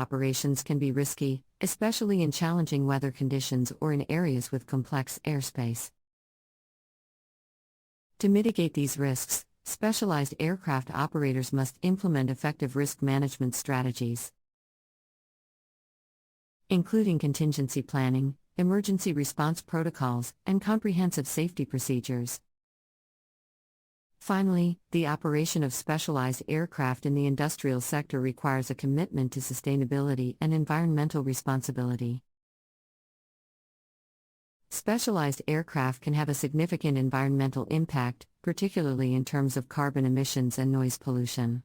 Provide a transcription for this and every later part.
operations can be risky, especially in challenging weather conditions or in areas with complex airspace. To mitigate these risks, specialized aircraft operators must implement effective risk management strategies, including contingency planning, emergency response protocols, and comprehensive safety procedures. Finally, the operation of specialized aircraft in the industrial sector requires a commitment to sustainability and environmental responsibility. Specialized aircraft can have a significant environmental impact, particularly in terms of carbon emissions and noise pollution.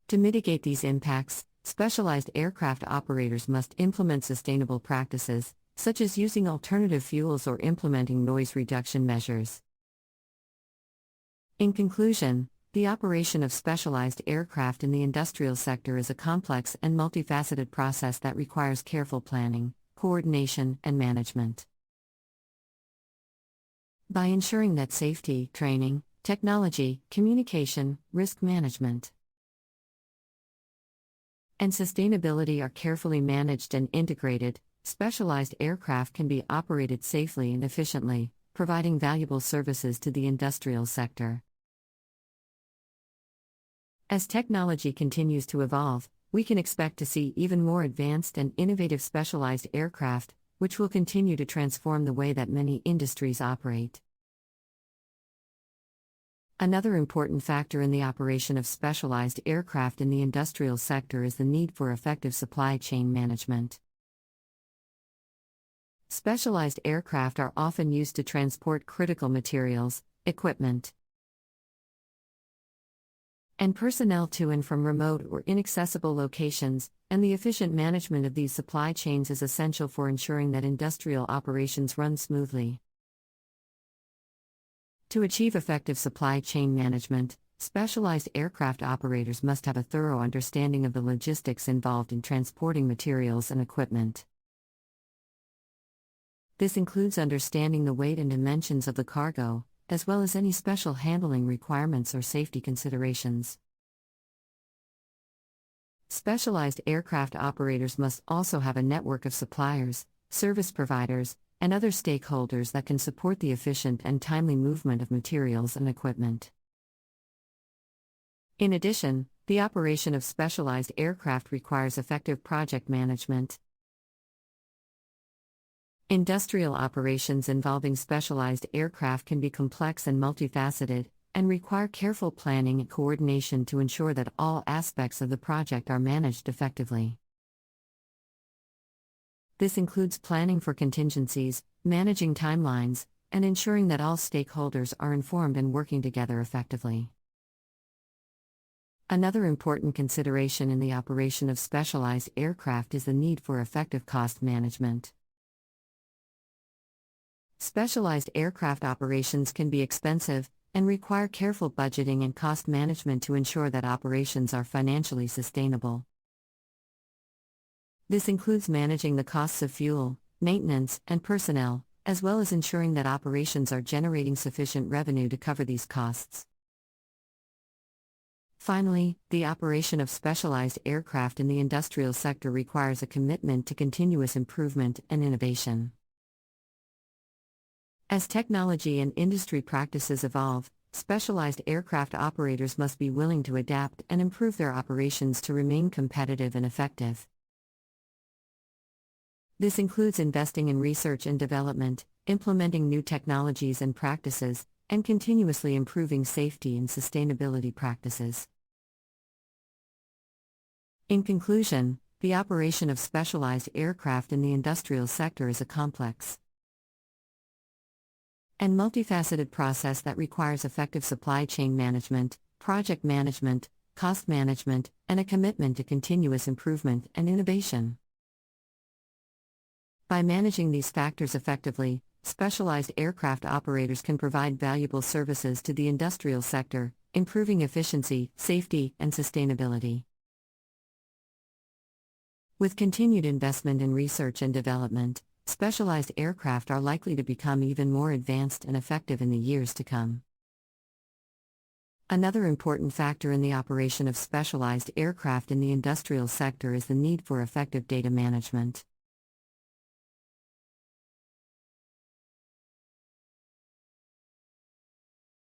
To mitigate these impacts, specialized aircraft operators must implement sustainable practices, such as using alternative fuels or implementing noise reduction measures. In conclusion, the operation of specialized aircraft in the industrial sector is a complex and multifaceted process that requires careful planning, coordination, and management. By ensuring that safety, training, technology, communication, risk management, and sustainability are carefully managed and integrated, specialized aircraft can be operated safely and efficiently, providing valuable services to the industrial sector. As technology continues to evolve, we can expect to see even more advanced and innovative specialized aircraft, which will continue to transform the way that many industries operate. Another important factor in the operation of specialized aircraft in the industrial sector is the need for effective supply chain management. Specialized aircraft are often used to transport critical materials, equipment, and personnel to and from remote or inaccessible locations, and the efficient management of these supply chains is essential for ensuring that industrial operations run smoothly. To achieve effective supply chain management, specialized aircraft operators must have a thorough understanding of the logistics involved in transporting materials and equipment. This includes understanding the weight and dimensions of the cargo, as well as any special handling requirements or safety considerations. Specialized aircraft operators must also have a network of suppliers, service providers, and other stakeholders that can support the efficient and timely movement of materials and equipment. In addition, the operation of specialized aircraft requires effective project management. Industrial operations involving specialized aircraft can be complex and multifaceted, and require careful planning and coordination to ensure that all aspects of the project are managed effectively. This includes planning for contingencies, managing timelines, and ensuring that all stakeholders are informed and working together effectively. Another important consideration in the operation of specialized aircraft is the need for effective cost management. Specialized aircraft operations can be expensive, and require careful budgeting and cost management to ensure that operations are financially sustainable. This includes managing the costs of fuel, maintenance, and personnel, as well as ensuring that operations are generating sufficient revenue to cover these costs. Finally, the operation of specialized aircraft in the industrial sector requires a commitment to continuous improvement and innovation. As technology and industry practices evolve, specialized aircraft operators must be willing to adapt and improve their operations to remain competitive and effective. This includes investing in research and development, implementing new technologies and practices, and continuously improving safety and sustainability practices. In conclusion, the operation of specialized aircraft in the industrial sector is a complex and multifaceted process that requires effective supply chain management, project management, cost management, and a commitment to continuous improvement and innovation. By managing these factors effectively, specialized aircraft operators can provide valuable services to the industrial sector, improving efficiency, safety, and sustainability. With continued investment in research and development, specialized aircraft are likely to become even more advanced and effective in the years to come. Another important factor in the operation of specialized aircraft in the industrial sector is the need for effective data management.